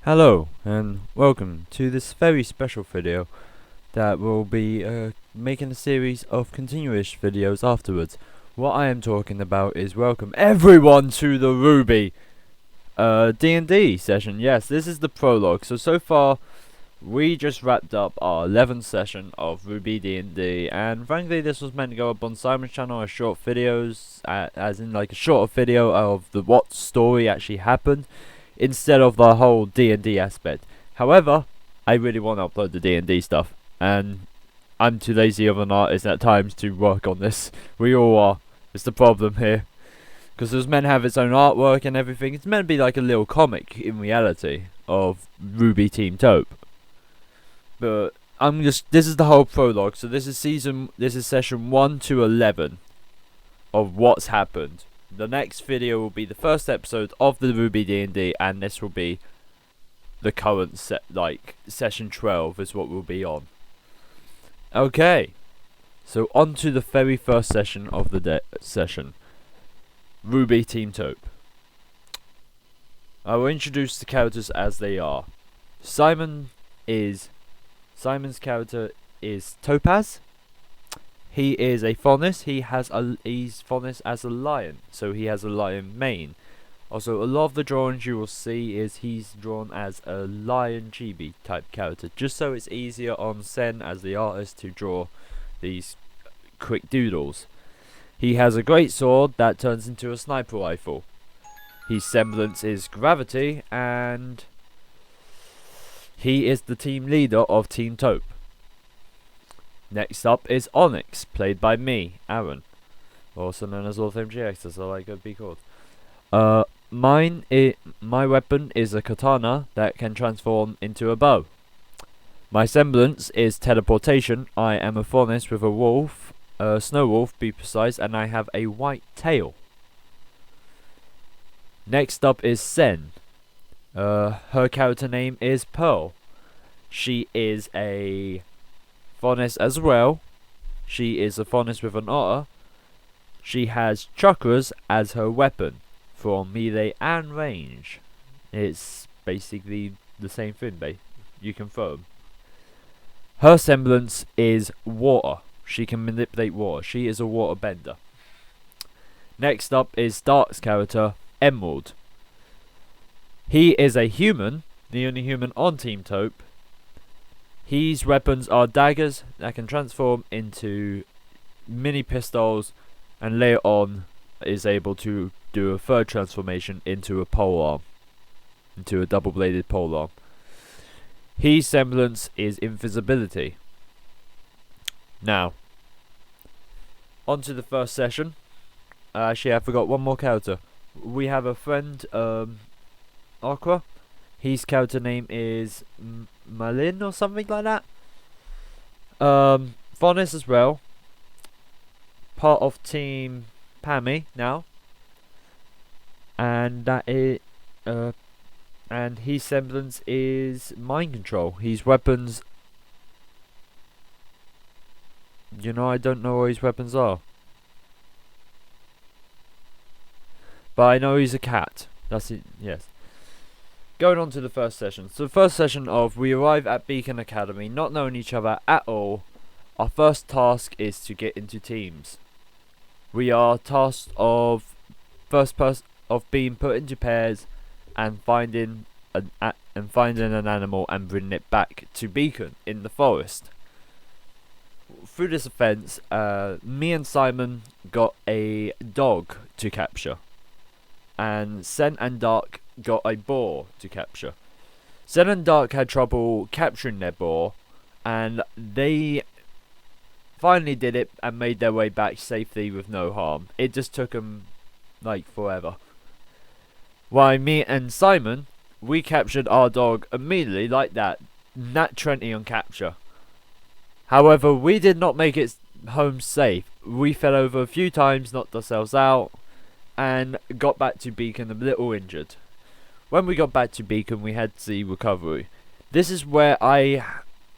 Hello and welcome to this very special video that will be making a series of continuous videos afterwards. What I am talking about is welcome everyone to the RWBY D&D session. Yes, this is the prologue. So far we just wrapped up our 11th session of RWBY D&D, and frankly this was meant to go up on Simon's channel as short videos, as in like a shorter video of what story actually happened, instead of the whole D&D aspect. However, I really want to upload the D&D stuff, and I'm too lazy of an artist at times to work on this. We all are. It's the problem here. Because it's meant to have its own artwork and everything. It's meant to be like a little comic in reality of RWBY Team Taupe. But this is the whole prologue. So this is session 1 to 11 of what's happened. The next video will be the first episode of the RWBY D&D, and this will be the current session 12 is what we'll be on. Okay, so on to the very first session of the session. RWBY Team Taupe. I will introduce the characters as they are. Simon's character is Topaz. He is a Faunus. He's Faunus as a lion, so he has a lion mane. Also, a lot of the drawings you will see is he's drawn as a lion chibi type character, just so it's easier on Sen as the artist to draw these quick doodles. He has a great sword that turns into a sniper rifle. His semblance is gravity, and he is the team leader of Team Taupe. Next up is Onyx, played by me, Aaron, also known as LordFMGX, as I like to be called. My weapon is a katana that can transform into a bow. My semblance is teleportation. I am a faunus with a wolf, a snow wolf, be precise, and I have a white tail. Next up is Sen. Her character name is Pearl. She is a faunus as well. She is a faunus with an otter. She has chakras as her weapon for melee and range. It's basically the same thing, you can throw them. Her semblance is water. She can manipulate water. She is a water bender. Next up is Dark's character, Emerald. He is a human, the only human on Team Taupe. His weapons are daggers that can transform into mini pistols, and later on is able to do a third transformation into a polearm, into a double-bladed polearm. His semblance is invisibility. Now, on to the first session. Actually, I forgot one more character. We have a friend, Aqua. His character name is Malin or something like that. Faunus as well. Part of Team Pammy now. And that is and his semblance is mind control. His weapons, I don't know what his weapons are. But I know he's a cat. That's it, yes. Going on to the first session. So the first session we arrive at Beacon Academy, not knowing each other at all. Our first task is to get into teams. We are tasked of being put into pairs and finding an animal and bringing it back to Beacon in the forest. Through this offence, me and Simon got a dog to capture, and Sen and Dark got a boar to capture. Sen and Dark had trouble capturing their boar, and they finally did it and made their way back safely with no harm. It just took them forever. While me and Simon, we captured our dog immediately like that. Nat 20 on capture. However, we did not make it home safe. We fell over a few times, knocked ourselves out, and got back to Beacon a little injured. When we got back to Beacon, we had the recovery. This is where I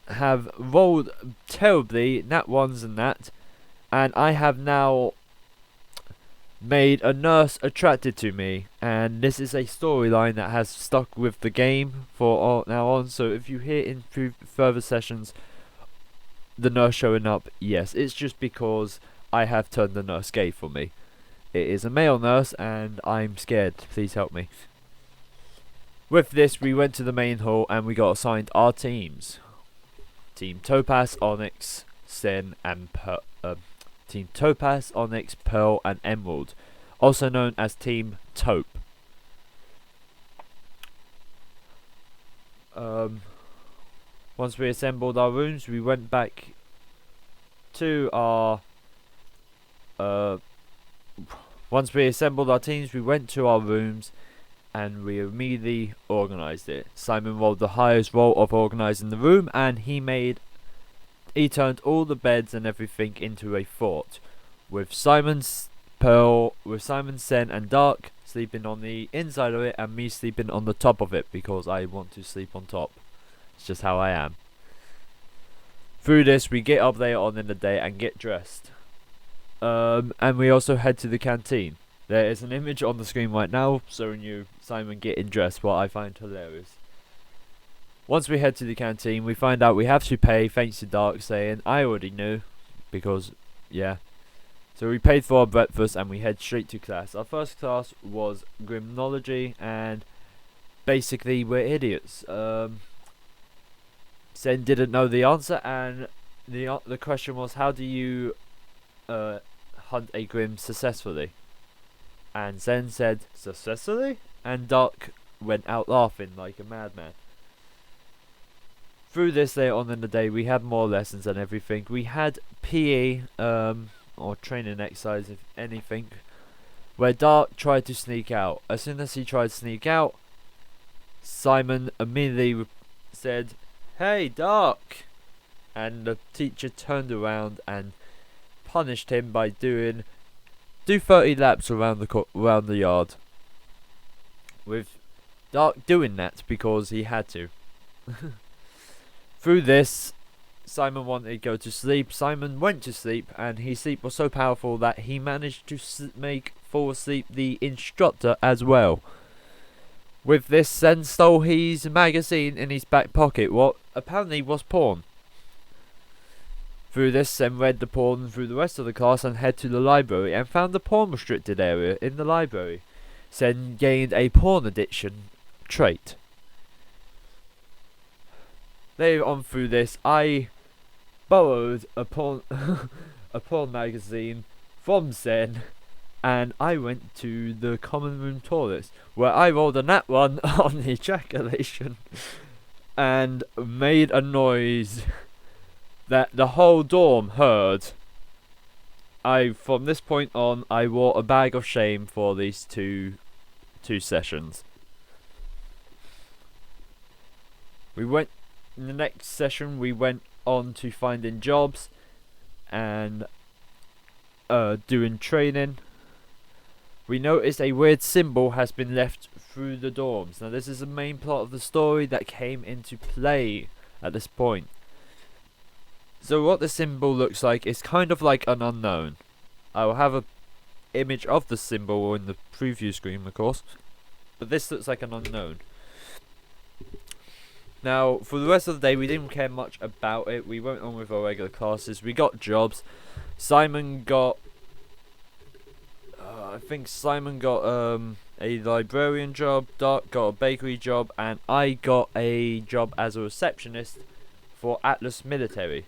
have rolled terribly, nat 1s and that, and I have now made a nurse attracted to me, and this is a storyline that has stuck with the game for now on. So if you hear in further sessions the nurse showing up, yes, it's just because I have turned the nurse gay for me. It is a male nurse and I'm scared. Please help me. With this, we went to the main hall and we got assigned our teams. Team Topaz, Onyx, Sen, and Team Topaz, Onyx, Pearl, and Emerald, also known as Team TOPE. Once we assembled our rooms, we went back to our once we assembled our teams, we went to our rooms and we immediately organised it. Simon rolled the highest roll of organising the room, and he turned all the beds and everything into a fort, with Simon, Sen, and Dark sleeping on the inside of it, and me sleeping on the top of it because I want to sleep on top. It's just how I am. Through this, we get up later on in the day and get dressed. And we also head to the canteen. There is an image on the screen right now showing you Simon getting dressed, what I find hilarious. Once we head to the canteen, we find out we have to pay, thanks to Dark saying, I already knew, because, yeah. So we paid for our breakfast and we head straight to class. Our first class was Grimnology, and basically we're idiots. Sen didn't know the answer, and the question was, how do you hunt a Grim successfully? And Sen said, successfully? And Dark went out laughing like a madman. Through this later on in the day, we had more lessons and everything. We had PE, or training exercise, if anything, where Dark tried to sneak out. As soon as he tried to sneak out, Simon immediately said, hey, Dark! And the teacher turned around and punished him by do 30 laps around the yard. With Dark doing that because he had to. Through this, Simon wanted to go to sleep. Simon went to sleep, and his sleep was so powerful that he managed to fall asleep the instructor as well. With this, Sen stole his magazine in his back pocket, what apparently was porn. Through this, Sen read the porn through the rest of the class and head to the library and found the porn restricted area in the library. Sen gained a porn addiction trait. Later on through this, I borrowed a porn a porn magazine from Sen, and I went to the common room toilets, where I rolled a nat 1 on the ejaculation and made a noise that the whole dorm heard. From this point on, I wore a bag of shame for these two sessions. In the next session, we went on to finding jobs and doing training. We noticed a weird symbol has been left through the dorms. Now, this is the main plot of the story that came into play at this point. So what the symbol looks like is kind of like an unknown. I will have an image of the symbol in the preview screen, of course, but this looks like an unknown. Now, for the rest of the day, we didn't care much about it. We went on with our regular classes. We got jobs. Simon got I think Simon got a librarian job, Dark got a bakery job, and I got a job as a receptionist for Atlas Military.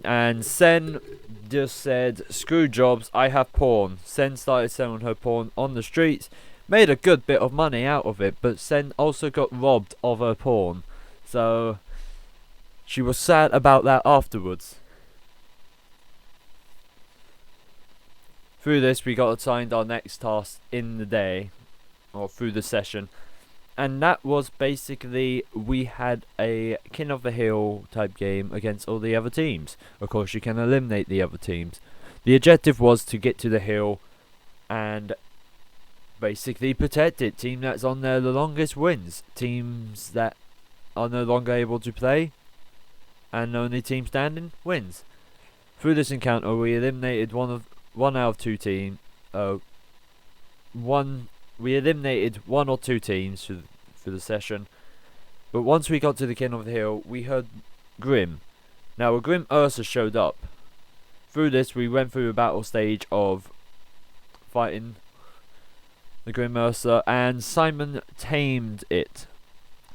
And Sen just said, screw jobs, I have porn. Sen started selling her porn on the streets, made a good bit of money out of it, but Sen also got robbed of her porn. So she was sad about that afterwards. Through this, we got assigned our next task in the day, or through the session, and that was basically, we had a King of the Hill type game against all the other teams. Of course, you can eliminate the other teams. The objective was to get to the hill and basically protect it. Team that's on there the longest wins. Teams that are no longer able to play and only team standing wins. Through this encounter, we eliminated one one out of 2 teams. We eliminated 1 or 2 teams for the session. But once we got to the king of the hill, we heard Grim. Now a Grim Ursa showed up. Through this, we went through a battle stage of fighting the Grim Ursa, and Simon tamed it.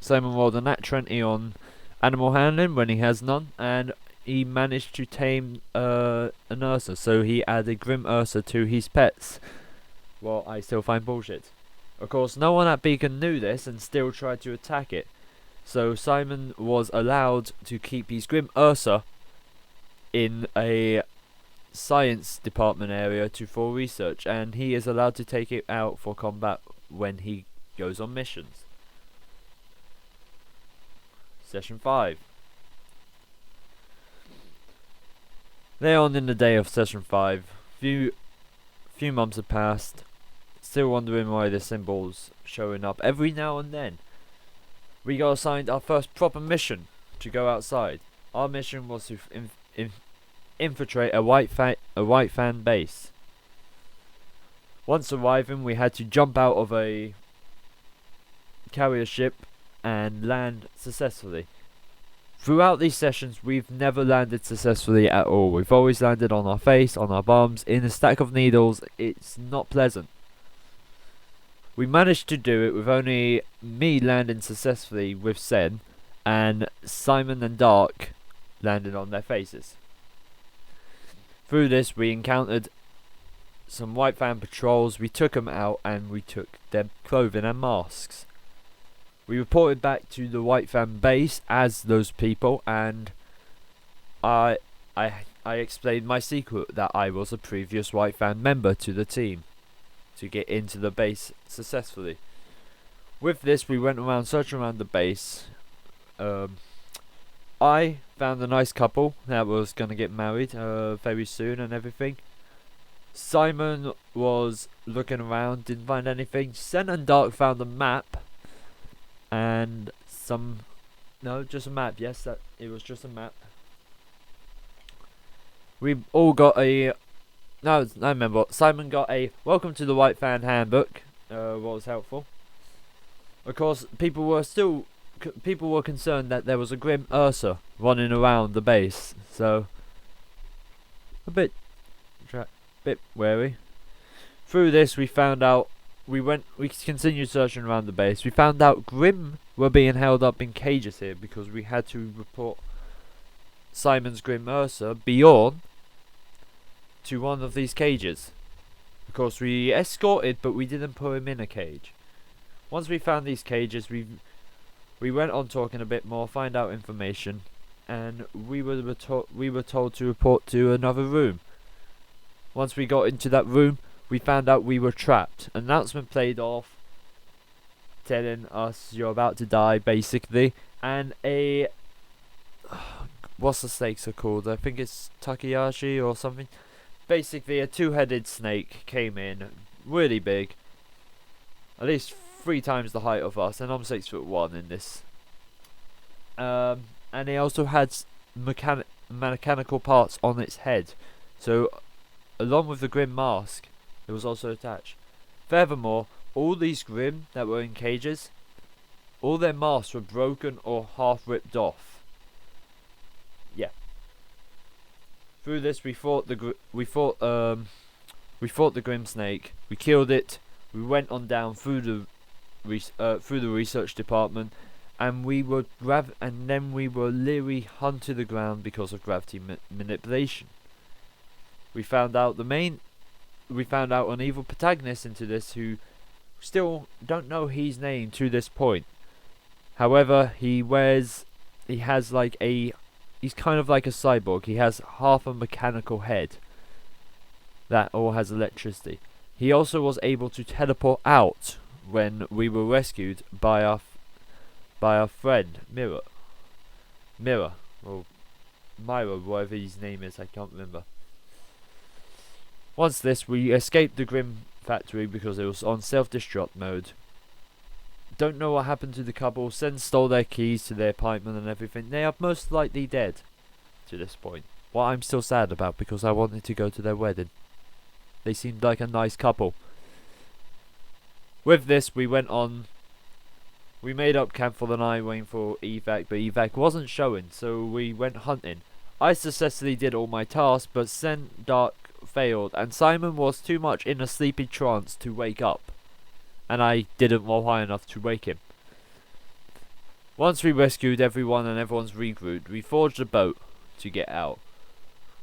Simon rolled a nat 20 on animal handling when he has none, and he managed to tame an Ursa, so he added Grim Ursa to his pets. Well, I still find bullshit. Of course, no one at Beacon knew this and still tried to attack it. So Simon was allowed to keep his Grim Ursa in a science department area for research, and he is allowed to take it out for combat when he goes on missions. Session 5. Later on in the day of session 5, few months have passed. Still wondering why the symbol's showing up every now and then. We got assigned our first proper mission to go outside. Our mission was to infiltrate a white fan base. Once arriving, we had to jump out of a carrier ship and land successfully. Throughout these sessions, we've never landed successfully at all. We've always landed on our face, on our bums, in a stack of needles. It's not pleasant. We managed to do it with only me landing successfully with Sen, and Simon and Dark landed on their faces. Through this, we encountered some white fan patrols. We took them out and we took their clothing and masks. We reported back to the white fan base as those people, and I explained my secret that I was a previous white fan member to the team to get into the base successfully. With this, we went around searching around the base. I found a nice couple that was going to get married very soon and everything. Simon was looking around, didn't find anything. Sen and Dark found a map and just a map. Yes, it was just a map. We all got a I remember Simon got a welcome to the White Fan handbook. What was helpful. Of course, people were concerned that there was a Grim Ursa running around the base, so a bit wary. Through this, we found out we continued searching around the base. We found out Grim were being held up in cages here because we had to report Simon's Grim Ursa Bjorn to one of these cages. Of course, we escorted, but we didn't put him in a cage. Once we found these cages, we went on talking a bit more, find out information, and we were told to report to another room. Once we got into that room, we found out we were trapped. Announcement played off, telling us you're about to die, basically, and what's the snakes are called? I think it's Takeyashi or something. Basically, a 2-headed snake came in, really big, at least 3 times the height of us, and I'm 6'1" in this. And it also had mechanical parts on its head, so along with the Grim mask, it was also attached. Furthermore, all these Grim that were in cages, all their masks were broken or half ripped off. Yeah. Through this, we fought the Grim snake. We killed it. We went on down through the research department, and we were literally hunted to the ground because of gravity manipulation. We found out an evil protagonist into this who still don't know his name to this point. However, he's kind of like a cyborg. He has half a mechanical head that all has electricity. He also was able to teleport out when we were rescued by our friend Mirror, or Myra, whatever his name is, I can't remember. Once this, we escaped the Grim factory because it was on self-destruct mode. Don't know what happened to the couple. Sen stole their keys to their apartment and everything. They are most likely dead to this point. What I'm still sad about because I wanted to go to their wedding. They seemed like a nice couple. With this, we went on. We made up camp for the night waiting for evac, but evac wasn't showing, so we went hunting. I successfully did all my tasks, but Sen Dark failed, and Simon was too much in a sleepy trance to wake up, and I didn't roll high enough to wake him. Once we rescued everyone and everyone's regrouped, we forged a boat to get out.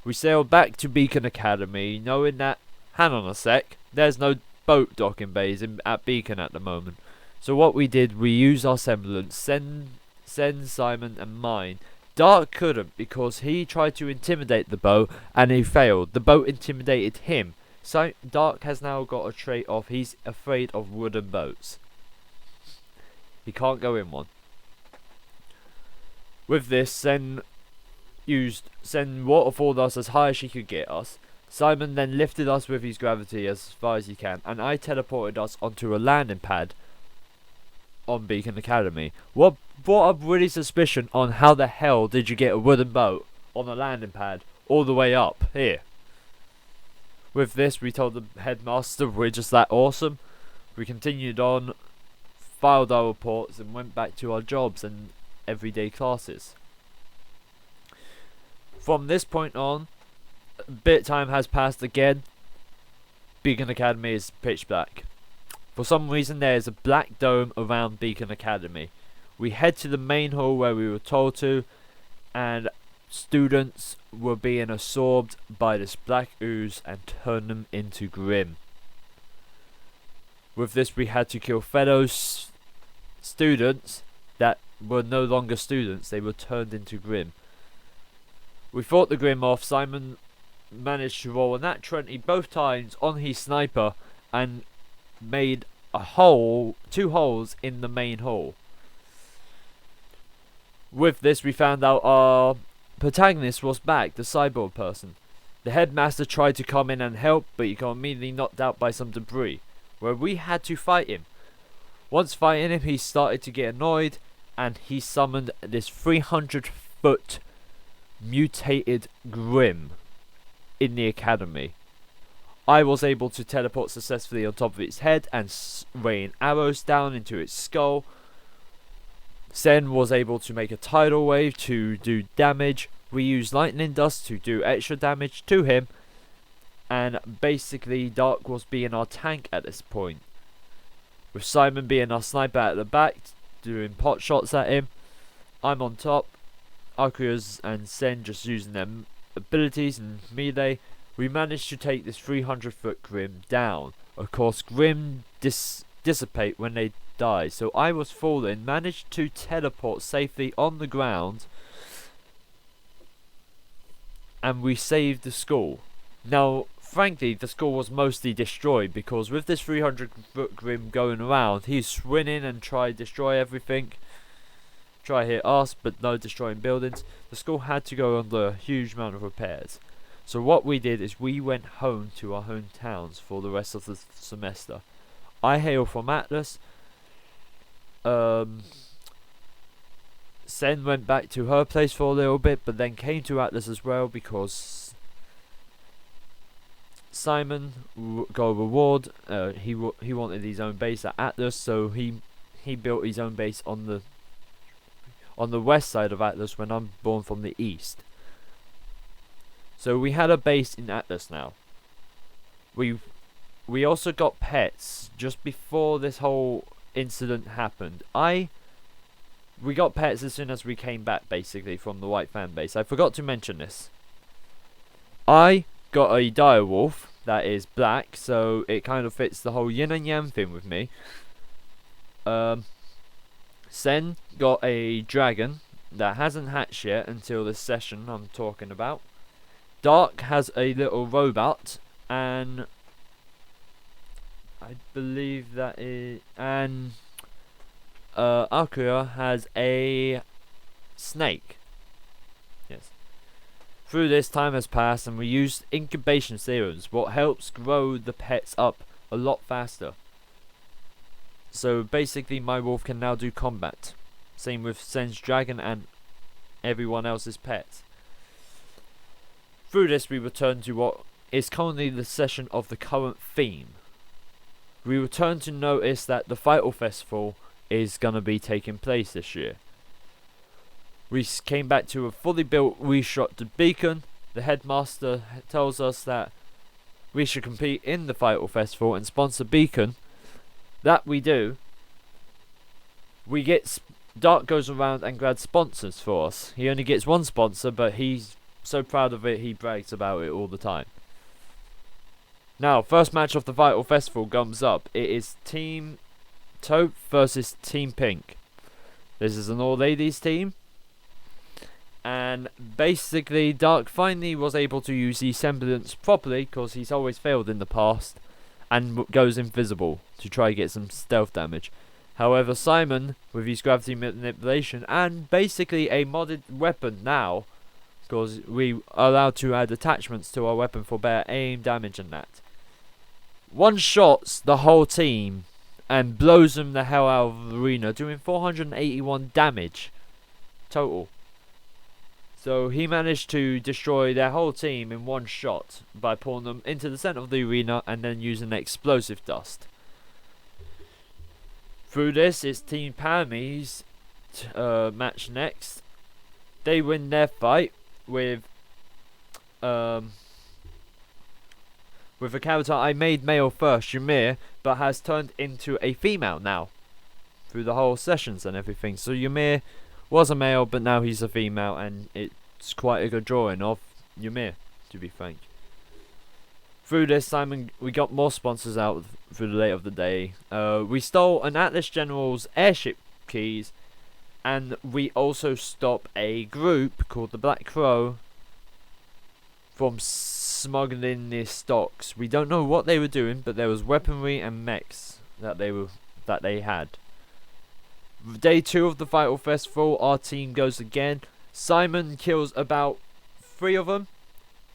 We sailed back to Beacon Academy, knowing that, hang on a sec, there's no boat docking bays at Beacon at the moment. So what we did, we used our semblance, Sen, Simon and mine. Dark couldn't because he tried to intimidate the boat and he failed. The boat intimidated him. So Dark has now got a trait of he's afraid of wooden boats. He can't go in one. With this, Sen waterfalled us as high as she could get us. Simon then lifted us with his gravity as far as he can, and I teleported us onto a landing pad on Beacon Academy. What brought up really suspicion on how the hell did you get a wooden boat on a landing pad all the way up here. With this, we told the headmaster we're just that awesome. We continued on, filed our reports, and went back to our jobs and everyday classes. From this point on, a bit of time has passed again. Beacon Academy is pitch black. For some reason there is a black dome around Beacon Academy. We head to the main hall where we were told to, and students were being absorbed by this black ooze and turn them into Grim. With this, we had to kill fellow students that were no longer students. They were turned into Grim. We fought the Grim off. Simon managed to roll a nat 20 both times on his sniper and made two holes in the main hall. With this, we found out our protagonist was back, the cyborg person. The headmaster tried to come in and help, but he got immediately knocked out by some debris, where we had to fight him. Once fighting him, he started to get annoyed, and he summoned this 300-foot mutated Grim in the academy. I was able to teleport successfully on top of its head and rain arrows down into its skull. Sen was able to make a tidal wave to do damage. We used lightning dust to do extra damage to him, and basically Dark was being our tank at this point, with Simon being our sniper at the back doing pot shots at him. I'm on top, Akuya's and Sen just using their abilities and melee. We managed to take this 300-foot Grim down. Of course, Grim dissipate when they die, so I was falling, managed to teleport safely on the ground, and we saved the school. Now, frankly, the school was mostly destroyed because with this 300-foot Grim going around, he's swinging and try to destroy everything. Try hit us, but no destroying buildings. The school had to go under a huge amount of repairs. So what we did is we went home to our hometowns for the rest of the semester. I hail from Atlas. Sen went back to her place for a little bit, but then came to Atlas as well because Simon got a reward. He wanted his own base at Atlas, so he built his own base on the west side of Atlas when I'm born from the east. So we had a base in Atlas now. We also got pets just before this whole incident happened. We got pets as soon as we came back, basically, from the white fan base. I forgot to mention this. I got a direwolf that is black, so it kind of fits the whole yin and yang thing with me. Sen got a dragon that hasn't hatched yet until this session I'm talking about. Dark has a little robot, and I believe that is, and Akuya has a snake. Yes. Through this, time has passed, and we used incubation serums, what helps grow the pets up a lot faster. So basically, my wolf can now do combat. Same with Sen's dragon and everyone else's pets. Through this, we returned to what is currently the session of the current theme. We return to notice that the Vytal Festival is going to be taking place this year. We came back to a fully built reshot beacon. The headmaster tells us that we should compete in the Vytal Festival and sponsor beacon. That we do. We get Dark goes around and grabs sponsors for us. He only gets one sponsor, but he's so proud of it he brags about it all the time. Now, first match of the Vytal Festival comes up. It is Team Taupe versus Team Pink. This is an all-ladies team. And basically, Dark finally was able to use the semblance properly, because he's always failed in the past, and goes invisible to try to get some stealth damage. However, Simon, with his gravity manipulation, and basically a modded weapon now, because we are allowed to add attachments to our weapon for better aim, damage and that, one-shots the whole team and blows them the hell out of the arena, doing 481 damage total. So he managed to destroy their whole team in one shot by pulling them into the center of the arena and then using explosive dust. Through this, it's Team Pami's match next. They win their fight with a character I made male first, Ymir, but has turned into a female now through the whole sessions and everything. So Ymir was a male, but now he's a female, and it's quite a good drawing of Ymir, to be frank. Through this, Simon, we got more sponsors out through the late of the day. We stole an Atlas General's airship keys, and we also stopped a group called the Black Crow from smuggling their stocks. We don't know what they were doing, but there was weaponry and mechs that they had. Day 2 of the Vytal Festival, our team goes again. Simon kills about 3 of them,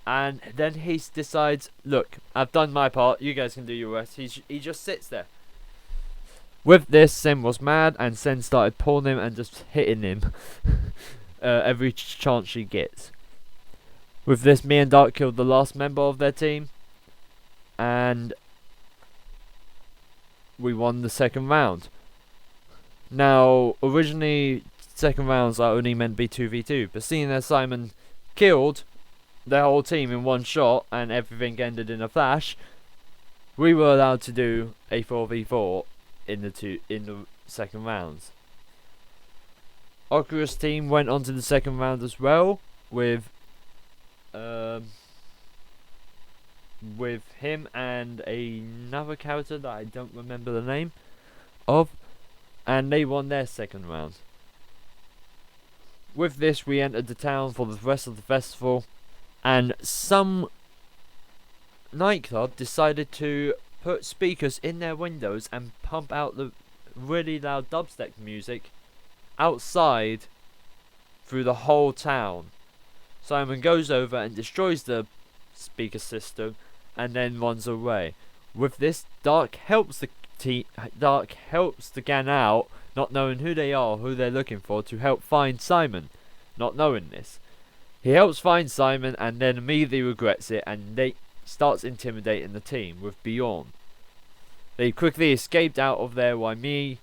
and then he decides, look, I've done my part, you guys can do your rest. He just sits there. With this, Sen was mad, and Sen started pulling him and just hitting him every chance she gets. With this, me and Dark killed the last member of their team, and we won the second round. Now, originally, second rounds are only meant to be 2v2, but seeing as Simon killed their whole team in one shot and everything ended in a flash, we were allowed to do a 4v4 in the second rounds. Oculus team went on to the second round as well with him and another character that I don't remember the name of, and they won their second round. With this, we entered the town for the rest of the festival, and some nightclub decided to put speakers in their windows and pump out the really loud dubstep music outside through the whole town. Simon goes over and destroys the speaker system and then runs away. With this, Dark helps the gang out, not knowing who they are, who they're looking for, to help find Simon, not knowing this. He helps find Simon and then immediately regrets it, and they starts intimidating the team with Bjorn. They quickly escaped out of there while me,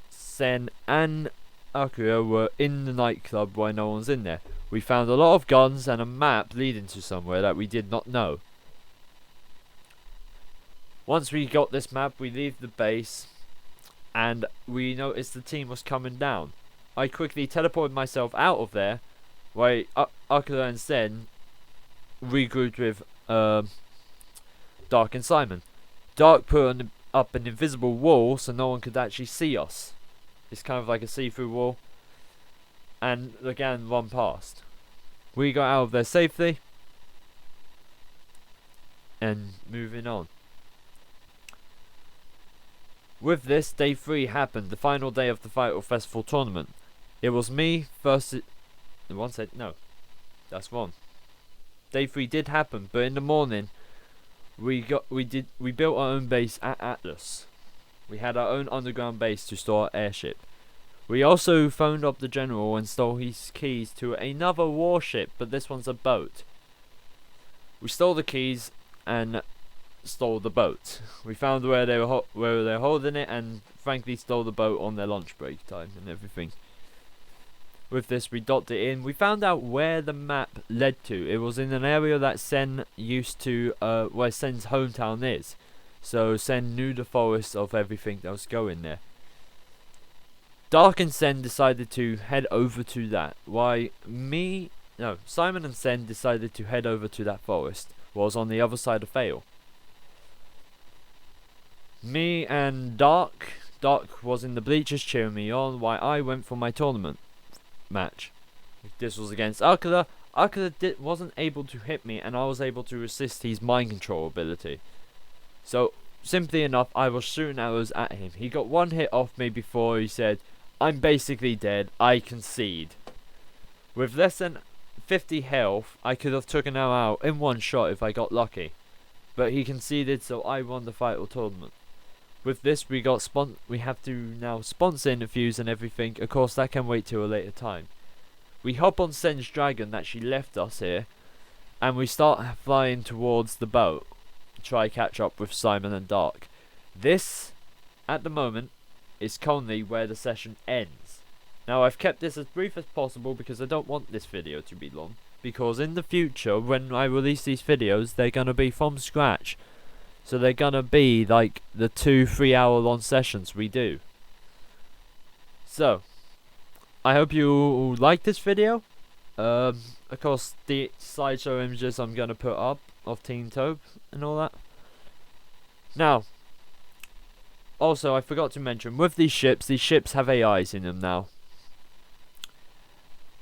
Sen and Akira were in the nightclub while no one's in there. We found a lot of guns and a map leading to somewhere that we did not know. Once we got this map, we leave the base and we noticed the team was coming down. I quickly teleported myself out of there while Akira and Sen regrouped with Dark and Simon. Dark put up an invisible wall so no one could actually see us. It's kind of like a see-through wall, and the gang run past. We got out of there safely and moving on. With this, day 3 happened, the final day of the Vytal Festival tournament. It was me versus... One said no, that's wrong. Day 3 did happen, but in the morning we built our own base at Atlas. We had our own underground base to store our airship. We also phoned up the general and stole his keys to another warship, but this one's a boat. We stole the keys and stole the boat. We found where they were holding it, and frankly stole the boat on their lunch break time and everything. With this, we dotted it in. We found out where the map led to. It was in an area that Sen used to, where Sen's hometown is. So Sen knew the forest of everything that was going there. Dark and Sen decided to head over to that. Simon and Sen decided to head over to that forest. Was on the other side of Vytal. Me and Dark was in the bleachers cheering me on while I went for my tournament match. This was against Akira. Akira wasn't able to hit me, and I was able to resist his mind control ability. So, simply enough, I was shooting arrows at him. He got one hit off me before he said, "I'm basically dead, I concede." With less than 50 health, I could have taken him out in one shot if I got lucky. But he conceded, so I won the Vytal tournament. With this, we have to now sponsor interviews and everything. Of course, that can wait till a later time. We hop on Sen's dragon that she left us here, and we start flying towards the boat. Try catch up with Simon and Dark. This, at the moment, is currently where the session ends. Now, I've kept this as brief as possible because I don't want this video to be long. Because in the future, when I release these videos, they're gonna be from scratch. So they're gonna be like the 2-3 hour long sessions we do. So, I hope you like this video. Of course, the slideshow images I'm gonna put up of Team TOPE and all that. Now, also I forgot to mention, with these ships have AIs in them now.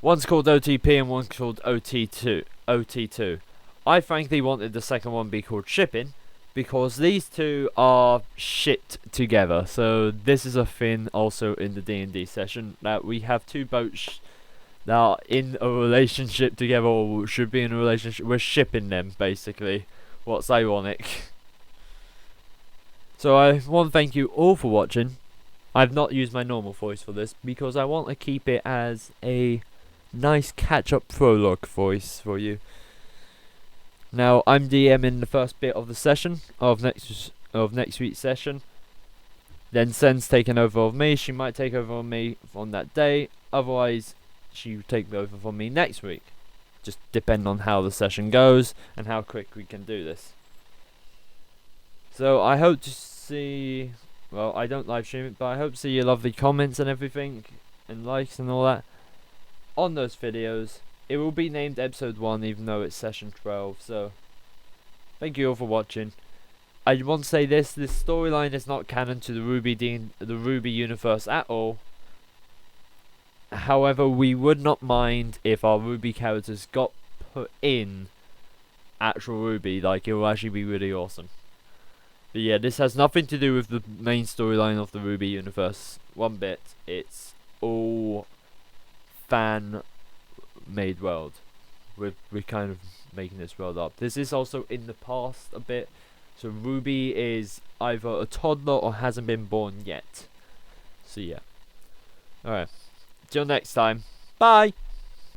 One's called OTP and one's called OT2. I frankly wanted the second one to be called Shipping, because these two are shit together. So this is a thing also in the D&D session, that we have two boats that are in a relationship together, or should be in a relationship. We're shipping them, basically. What's ironic. So I want to thank you all for watching. I've not used my normal voice for this because I want to keep it as a nice catch-up prologue voice for you. Now, I'm DMing the first bit of the session of next week's session. Then Sen's taking over of me. She might take over on me on that day. Otherwise, she will take over from me next week. Just depending on how the session goes and how quick we can do this. So I hope to see. Well, I don't live stream it, but I hope to see your lovely comments and everything, and likes and all that on those videos. It will be named episode 1 even though it's session 12, so thank you all for watching. I want to say this storyline is not canon to the RWBY universe at all. However, we would not mind if our RWBY characters got put in actual RWBY, like it will actually be really awesome. But yeah, this has nothing to do with the main storyline of the RWBY universe one bit. It's all fan made world. We're kind of making this world up. This is also in the past a bit, so RWBY is either a toddler or hasn't been born yet. So yeah. Alright, till next time, bye.